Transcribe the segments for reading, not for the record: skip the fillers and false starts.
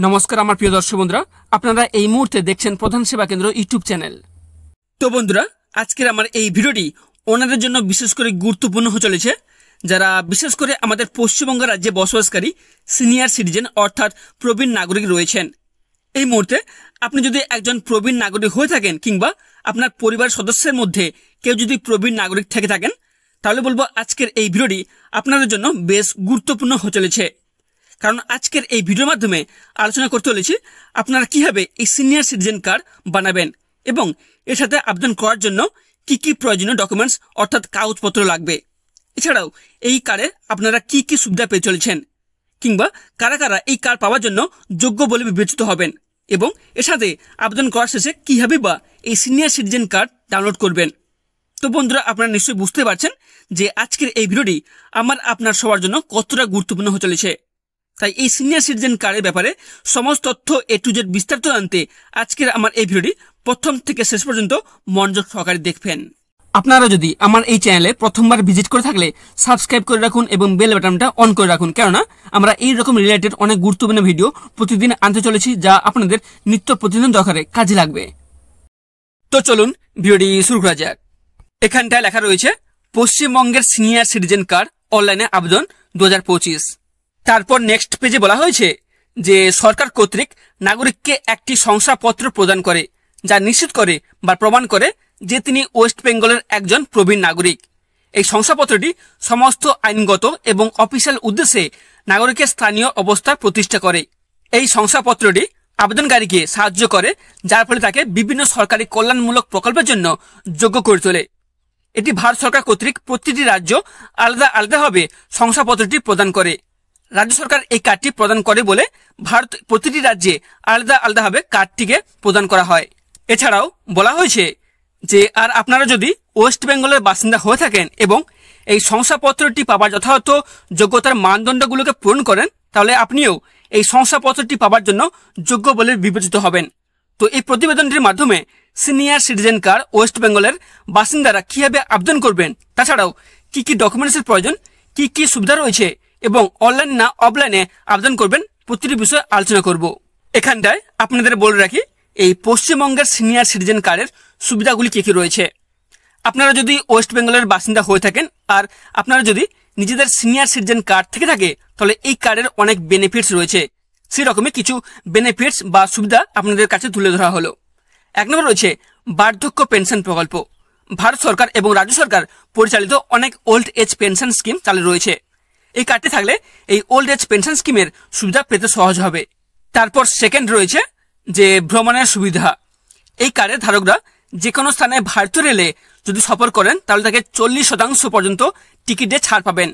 নমস্কার আমার প্রিয় দর্শক বন্ধুরা, আপনারা এই মুহূর্তে দেখছেন প্রধান সেবা কেন্দ্র ইউটিউব চ্যানেল। তো বন্ধুরা, আজকের আমার এই ভিডিওটি ওনাদের জন্য বিশেষ করে গুরুত্বপূর্ণ হয়ে চলেছে, যারা বিশেষ করে আমাদের পশ্চিমবঙ্গ রাজ্যে বসবাসকারী সিনিয়র সিটিজেন অর্থাৎ প্রবীণ নাগরিক রয়েছেন। এই মুহূর্তে আপনি যদি একজন প্রবীণ নাগরিক হয়ে থাকেন কিংবা আপনার পরিবার সদস্যের মধ্যে কেউ যদি প্রবীণ নাগরিক থেকে থাকেন, তাহলে বলবো আজকের এই ভিডিওটি আপনাদের জন্য বেশ গুরুত্বপূর্ণ হয়ে চলেছে। কারণ আজকের এই ভিডিওর মাধ্যমে আলোচনা করতে চলেছি আপনারা কিভাবে এই সিনিয়র সিটিজেন কার্ড বানাবেন এবং এর সাথে আবেদন করার জন্য কি কি প্রয়োজনীয় ডকুমেন্টস অর্থাৎ কাগজপত্র লাগবে। এছাড়াও এই কার্ডে আপনারা কি কি সুবিধা পেয়ে চলেছেন কিংবা কারা কারা এই কার্ড পাওয়ার জন্য যোগ্য বলে বিবেচিত হবেন এবং এর সাথে আবেদন করার শেষে কীভাবে বা এই সিনিয়র সিটিজেন কার্ড ডাউনলোড করবেন। তো বন্ধুরা, আপনারা নিশ্চয়ই বুঝতে পারছেন যে আজকের এই ভিডিওটি আপনার সবার জন্য কতটা গুরুত্বপূর্ণ হয়ে চলেছে। তাই এই সিনিয়র সিটিজেন কার্ডের ব্যাপারে সমস্ত তথ্য A to Z বিস্তারিত জানতে আজকের আমার এই ভিডিওটি প্রথম থেকে শেষ পর্যন্ত মনোযোগ সহকারে দেখবেন। আপনারা যদি আমার এই চ্যানেলে প্রথমবার ভিজিট করে থাকলে সাবস্ক্রাইব করে রাখুন এবং বেল বাটনটা অন করে রাখুন, কেননা আমরা এই রকম রিলেটেড অনেক গুরুত্বপূর্ণ ভিডিও প্রতিদিন আনতে চলেছি, যা আপনাদের নিত্য প্রতিদিন দরকারে কাজে লাগবে। তো চলুন ভিডিওটি শুরু করা যাক। এখানটায় লেখা রয়েছে পশ্চিমবঙ্গের সিনিয়র সিটিজেন কার্ড অনলাইনে আবেদন 2025। তারপর নেক্সট পেজে বলা হয়েছে যে সরকার কর্তৃক নাগরিককে একটি শংসাপত্র প্রদান করে যা নিশ্চিত করে বা প্রমাণ করে যে তিনি ওয়েস্ট বেঙ্গলের একজন প্রবীণ নাগরিক। এই শংসাপত্রটি সমস্ত আইনগত এবং অফিসিয়াল উদ্দেশ্যে নাগরিকের স্থানীয় অবস্থা প্রতিষ্ঠা করে। এই শংসাপত্রটি আবেদনকারীকে সাহায্য করে, যার ফলে তাকে বিভিন্ন সরকারি কল্যাণমূলক প্রকল্পের জন্য যোগ্য করে তোলে। এটি ভারত সরকার কর্তৃক প্রতিটি রাজ্য আলাদা আলাদাভাবে শংসাপত্রটি প্রদান করে। রাজ্য সরকার এই কার্ডটি প্রদান করে বলে ভারত প্রতিটি রাজ্যে আলাদা আলাদাভাবে কার্ডটিকে প্রদান করা হয়। এছাড়াও বলা হয়েছে যে আর আপনারা যদি ওয়েস্ট বেঙ্গলের বাসিন্দা হয়ে থাকেন এবং এই শংসাপত্রটি পাওয়ার যথাযথ যোগ্যতার মানদণ্ডগুলোকে পূরণ করেন, তাহলে আপনিও এই শংসাপত্রটি পাওয়ার জন্য যোগ্য বলে বিবেচিত হবেন। তো এই প্রতিবেদনটির মাধ্যমে সিনিয়র সিটিজেন কার্ড ওয়েস্ট বেঙ্গলের বাসিন্দারা কিভাবে আবেদন করবেন, তাছাড়াও কি কি ডকুমেন্টসের প্রয়োজন, কি কি সুবিধা রয়েছে এবং অনলাইন না অফলাইনে আবেদন করবেন, প্রতিটি বিষয়ে আলোচনা করব। এখানটায় আপনাদের বলে রাখি এই পশ্চিমবঙ্গের সিনিয়র সিটিজেন কার্ডের সুবিধাগুলি কি কি রয়েছে। আপনারা যদি ওয়েস্ট বেঙ্গলের বাসিন্দা হয়ে থাকেন আর আপনারা যদি নিজেদের সিনিয়র সিটিজেন কার্ড থেকে থাকে, তাহলে এই কার্ডের অনেক বেনিফিটস রয়েছে। সেই রকমই কিছু বেনিফিটস বা সুবিধা আপনাদের কাছে তুলে ধরা হলো। এক নম্বর রয়েছে বার্ধক্য পেনশন প্রকল্প। ভারত সরকার এবং রাজ্য সরকার পরিচালিত অনেক ওল্ড এজ পেনশন স্কিম চালু রয়েছে। এই কার্ডটি থাকলে এই ওল্ড এজ পেনশন স্কিমের সুবিধা পেতে সহজ হবে। তারপর সেকেন্ড রয়েছে যে ভ্রমণের সুবিধা। এই কার্ডের ধারকরা যে কোনো স্থানে ভারতীয় রেলে যদি সফর করেন, তাহলে তাকে 40% পর্যন্ত টিকিটে ছাড় পাবেন।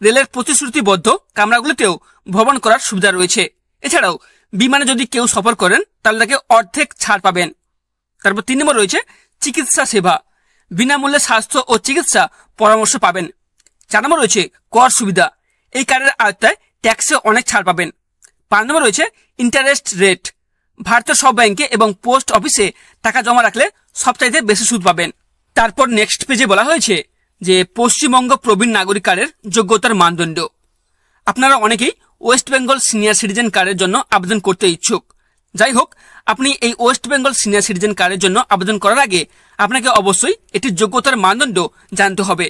রেলের প্রতিশ্রুতিবদ্ধ কামরাগুলিতেও ভ্রমণ করার সুবিধা রয়েছে। এছাড়াও বিমানে যদি কেউ সফর করেন, তাহলে তাকে অর্ধেক ছাড় পাবেন। তারপর 3 নম্বর রয়েছে চিকিৎসা সেবা। বিনামূল্যে স্বাস্থ্য ও চিকিৎসা পরামর্শ পাবেন। 4 নম্বর রয়েছে কর সুবিধা। এই কার্ডের আওতায় ট্যাক্সে অনেক ছাড় পাবেন। 5 নম্বর রয়েছে ইন্টারেস্ট রেট। ভারতীয় সব ব্যাংকে এবং পোস্ট অফিসে টাকা জমা রাখলে সবচাইতে বেশি সুদ পাবেন। তারপর নেক্সট পেজে বলা হয়েছে যে পশ্চিমবঙ্গ প্রবীণ নাগরিক কার্ডের যোগ্যতার মানদণ্ড। আপনারা অনেকেই ওয়েস্ট বেঙ্গল সিনিয়র সিটিজেন কার্ডের জন্য আবেদন করতে ইচ্ছুক। যাই হোক, আপনি এই ওয়েস্ট বেঙ্গল সিনিয়র সিটিজেন কার্ডের জন্য আবেদন করার আগে আপনাকে অবশ্যই এটির যোগ্যতার মানদণ্ড জানতে হবে।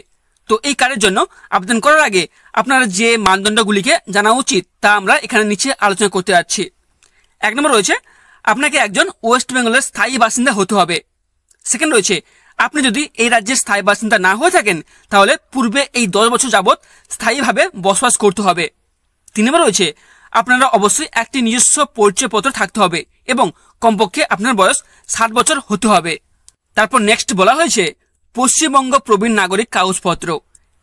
তো এই কার্ডের জন্য আবেদন করার আগে আপনার যে মানদণ্ডগুলিকে জানা উচিত তা আমরা এখানে নিচে আলোচনা করতে যাচ্ছি। 1 নম্বর রয়েছে আপনাকে একজন ওয়েস্ট বেঙ্গলের স্থায়ী বাসিন্দা হতে হবে। সেকেন্ড রয়েছে আপনি যদি এই রাজ্যের স্থায়ী বাসিন্দা না হয়ে থাকেন, তাহলে পূর্বে এই 10 বছর যাবৎ স্থায়ীভাবে বসবাস করতে হবে। 3 নম্বর রয়েছে আপনারা অবশ্যই একটি নিজস্ব পরিচয়পত্র থাকতে হবে এবং কমপক্ষে আপনার বয়স 60 বছর হতে হবে। তারপর নেক্সট বলা হয়েছে পশ্চিমবঙ্গ প্রবীণ নাগরিক কাগজপত্র।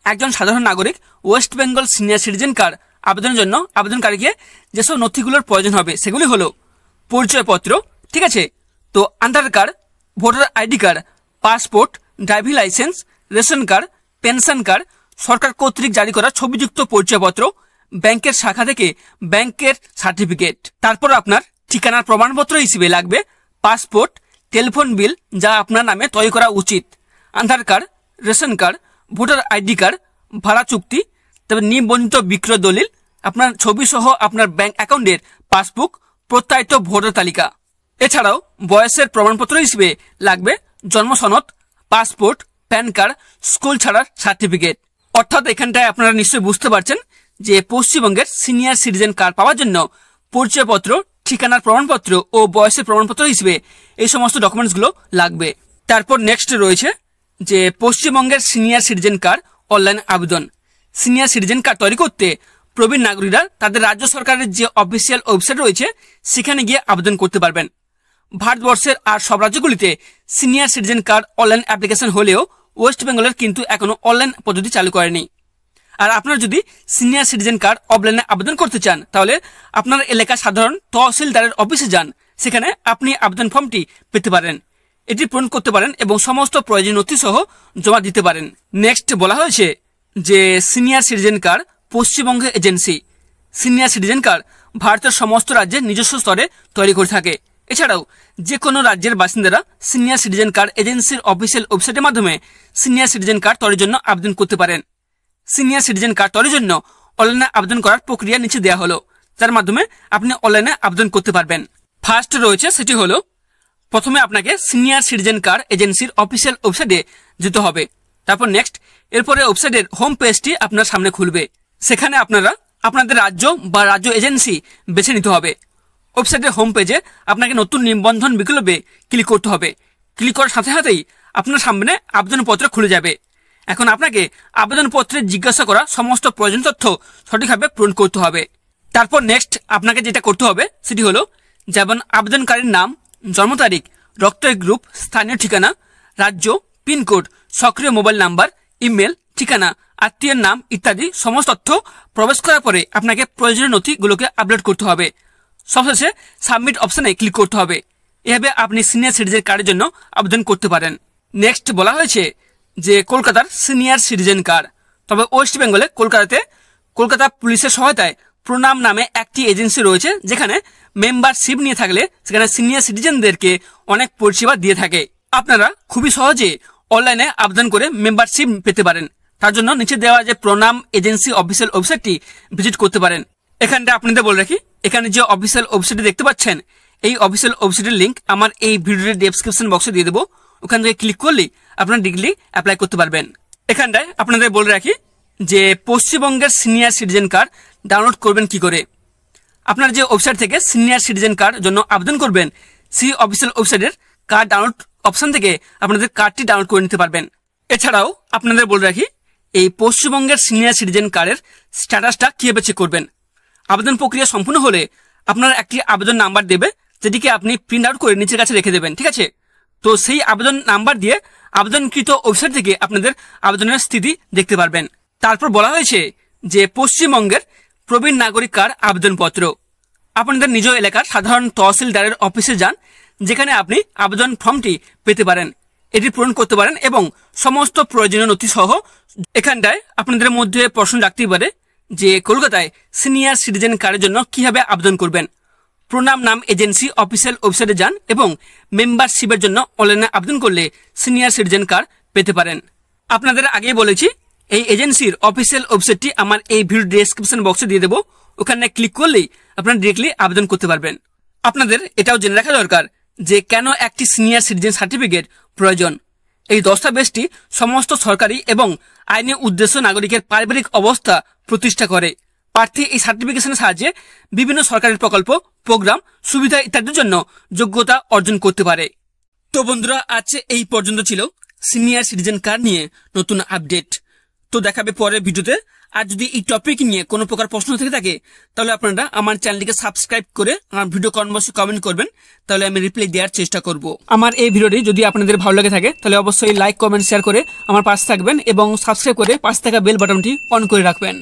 একজন সাধারণ নাগরিক West Bengal senior citizen card আবেদনের জন্য আবেদনকারীকে যেসব নথিগুলোর প্রয়োজন হবে সেগুলি হলো পরিচয়পত্র, ঠিক আছে, তো Aadhaar card, voter ID card, passport, driving licence, ration card, pension card, সরকার কর্তৃক জারি করা ছবিযুক্ত পরিচয়পত্র, ব্যাংকের শাখা থেকে ব্যাংকের সার্টিফিকেট। তারপর আপনার ঠিকানার প্রমাণপত্র হিসেবে লাগবে পাসপোর্ট, টেলিফোন বিল যা আপনার নামে তৈরি করা উচিত, Aadhaar card, ration card, voter ID card, ভাড়া চুক্তি, তবে নিবন্ধিত বিক্রয় দলিল, আপনার ছবি সহ আপনার ব্যাংক অ্যাকাউন্টের পাসবুক, প্রত্যায়িত ভোটার তালিকা। এছাড়াও বয়সের প্রমাণপত্র হিসেবে লাগবে জন্ম সনদ, পাসপোর্ট, প্যান কার্ড, স্কুল ছাড়ার সার্টিফিকেট। অর্থাৎ এখানটায় আপনারা নিশ্চয়ই বুঝতে পারছেন যে পশ্চিমবঙ্গের সিনিয়র সিটিজেন কার্ড পাওয়ার জন্য পরিচয়পত্র, ঠিকানার প্রমাণপত্র ও বয়সের প্রমাণপত্র হিসেবে এই সমস্ত ডকুমেন্টসগুলো লাগবে। তারপর নেক্সট রয়েছে যে পশ্চিমবঙ্গের সিনিয়র সিটিজেন কার্ড অনলাইন আবেদন। সিনিয়র সিটিজেন কার্ড তৈরি করতে প্রবীণ নাগরিকরা তাদের রাজ্য সরকারের যে অফিসিয়াল ওয়েবসাইট রয়েছে সেখানে গিয়ে আবেদন করতে পারবেন। ভারতবর্ষের আর সব রাজ্যগুলিতে senior citizen card online application হলেও ওয়েস্ট বেঙ্গলের কিন্তু এখনো অনলাইন পদ্ধতি চালু করেনি। আর আপনারা যদি সিনিয়র সিটিজেন কার্ড অফলাইনে আবেদন করতে চান তাহলে আপনার এলাকার সাধারণ তহসিলদারের অফিসে যান, সেখানে আপনি আবেদন ফর্মটি পেতে পারেন, এটি পূরণ করতে পারেন এবং সমস্ত প্রয়োজনীয় নথি সহ জমা দিতে পারেন। নেক্সট বলা হয়েছে যে senior citizen card Paschimbanga agency senior citizen card ভারতের সমস্ত রাজ্যে নিজস্ব স্তরে তৈরি করে থাকে। এছাড়াও যে কোনো রাজ্যের বাসিন্দারা সিনিয়র সিটিজেন কার্ড এজেন্সির অফিসিয়াল ওয়েবসাইটের মাধ্যমে সিনিয়র সিটিজেন কার্ড তৈরির জন্য আবেদন করতে পারেন। সিনিয়র সিটিজেন কার্ড তৈরির জন্য অনলাইনে আবেদন করার প্রক্রিয়া নিচে দেওয়া হলো, যার মাধ্যমে আপনি অনলাইনে আবেদন করতে পারবেন। ফার্স্ট রয়েছে সেটি হলো প্রথমে আপনাকে সিনিয়র সিটিজেন কার্ড এজেন্সির অফিসিয়াল ওয়েবসাইটে যেতে হবে। তারপর নেক্সট এরপরে ওয়েবসাইটের হোম পেজটি আপনার সামনে খুলবে। সেখানে আপনারা আপনাদের রাজ্য বা রাজ্য এজেন্সি বেছে নিতে হবে। ওয়েবসাইটের হোম পেজে আপনাকে নতুন নিবন্ধন বিকল্পে ক্লিক করতে হবে। ক্লিক করার সাথে সাথেই আপনার সামনে আবেদনপত্র খুলে যাবে। এখন আপনাকে আবেদনপত্রে জিজ্ঞাসা করা সমস্ত প্রয়োজনীয় তথ্য সঠিকভাবে পূরণ করতে হবে। তারপর নেক্সট আপনাকে যেটা করতে হবে সেটি হলো যেমন আবেদনকারীর নাম, জন্ম তারিখ, রক্তের গ্রুপ, স্থানীয় ঠিকানা, রাজ্য, পিনকোড, সক্রিয় মোবাইল নাম্বার, ইমেল, ঠিকানা, আত্মীয়ের নাম ইত্যাদি সমস্ত তথ্য প্রবেশ করার পরে আপনাকে প্রয়োজনীয় নথিগুলোকে আপলোড করতে হবে। সবশেষে সাবমিট অপশনে ক্লিক করতে হবে। এভাবে আপনি সিনিয়র সিটিজেন কার্ডের জন্য আবেদন করতে পারেন। নেক্সট বলা হয়েছে যে কলকাতার সিনিয়র সিটিজেন কার্ড, তবে ওয়েস্ট বেঙ্গলে কলকাতা পুলিশের সহায়তায় প্রণাম নামে একটি এজেন্সি রয়েছে, যেখানে মেম্বারশিপ নিয়ে থাকলে সেখানে সিনিয়র সিটিজেনদেরকে অনেক পরিষেবা দিয়ে থাকে। আপনারা খুবই সহজে অনলাইনে আবেদন করে মেম্বারশিপ পেতে পারেন। তার জন্য নিচে দেওয়া যে প্রণাম এজেন্সি অফিসিয়াল ওয়েবসাইটটি ভিজিট করতে পারেন। এখানটা আপনাদের বলে রাখি, এখানে যে অফিসিয়াল ওয়েবসাইটটি দেখতে পাচ্ছেন এই অফিসিয়াল ওয়েবসাইটের লিঙ্ক আমার এই ভিডিওর ডেসক্রিপশন বক্সে দিয়ে দেবো। ওখান থেকে ক্লিক করলেই আপনারা ডিগ্রি অ্যাপ্লাই করতে পারবেন। এখানটায় আপনাদের বলে রাখি যে পশ্চিমবঙ্গের সিনিয়র সিটিজেন কার্ড ডাউনলোড করবেন কি করে। আপনার যে ওয়েবসাইট থেকে সিনিয়র সিটিজেন কার্ড জন্য আবেদন করবেন সেই অফিসিয়াল ওয়েবসাইটের কার্ড ডাউনলোড অপশন থেকে আপনাদের কার্ডটি ডাউনলোড করে নিতে পারবেন। এছাড়াও আপনাদের বলে রাখি এই পশ্চিমবঙ্গের সিনিয়র সিটিজেন কার্ডের স্ট্যাটাসটা কিভাবে চেক করবেন। আবেদন প্রক্রিয়া সম্পূর্ণ হলে আপনার একটি আবেদন নাম্বার দেবে, যেটিকে আপনি প্রিন্ট আউট করে নিচের কাছে রেখে দেবেন, ঠিক আছে। তো সেই আবেদন নাম্বার দিয়ে আবেদনকৃত ওয়েবসাইট থেকে আপনাদের আবেদনের স্থিতি দেখতে পারবেন। তারপর বলা হয়েছে যে পশ্চিমবঙ্গের প্রবীণ নাগরিক কার্ড আবেদনপত্র আপনাদের নিজ এলাকার সাধারণ তহসিলদারের অফিসে যান, যেখানে আপনি আবেদন ফর্মটি পেতে পারেন, এটি পূরণ করতে পারেন এবং সমস্ত প্রয়োজনীয় নথি সহ। এখানটায় আপনাদের মধ্যে প্রশ্ন রাখতেই পারে যে কলকাতায় সিনিয়র সিটিজেন কার্ডের জন্য কিভাবে আবেদন করবেন। প্রণাম নাম এজেন্সি অফিসিয়াল ওয়েবসাইটে যান এবং মেম্বারশিপের জন্য অনলাইনে আবেদন করলে সিনিয়র সিটিজেন কার্ড পেতে পারেন। আপনাদের আগেই বলেছি এই এজেন্সির অফিসিয়াল ওয়েবসাইটটি আমার এই ভিডিও ডেসক্রিপশন বক্সে দিয়ে দেবো। ওখানে ক্লিক করলেই আপনারা ডিরেক্টলি আবেদন করতে পারবেন। আপনাদের এটাও জেনে রাখা দরকার যে কেন একটি সিনিয়র সিটিজেন সার্টিফিকেট প্রয়োজন। এই দস্তাবেজটি সমস্ত সরকারি এবং আইনি উদ্দেশ্য নাগরিকের পারিবারিক অবস্থা প্রতিষ্ঠা করে। প্রার্থী এই সার্টিফিকেশনের সাহায্যে বিভিন্ন সরকারি প্রকল্প, প্রোগ্রাম, সুবিধা ইত্যাদির জন্য যোগ্যতা অর্জন করতে পারে। তো বন্ধুরা, আজ এই পর্যন্ত ছিল সিনিয়র সিটিজেন কার্ড নিয়ে নতুন আপডেট। তো দেখাবে পরের ভিডিওতে। আর যদি এই টপিক নিয়ে কোনো প্রকার প্রশ্ন থেকে থাকে তাহলে আপনারা আমার চ্যানেলটিকে সাবস্ক্রাইব করে আমার ভিডিও কমেন্ট কমেন্ট করবেন, তাহলে আমি রিপ্লাই দেওয়ার চেষ্টা করব। আমার এই ভিডিওটি যদি আপনাদের ভালো লাগে থাকে তাহলে অবশ্যই লাইক, কমেন্ট, শেয়ার করে আমার পাশে থাকবেন এবং সাবস্ক্রাইব করে পাশে থাকা বেল বাটনটি অন করে রাখবেন।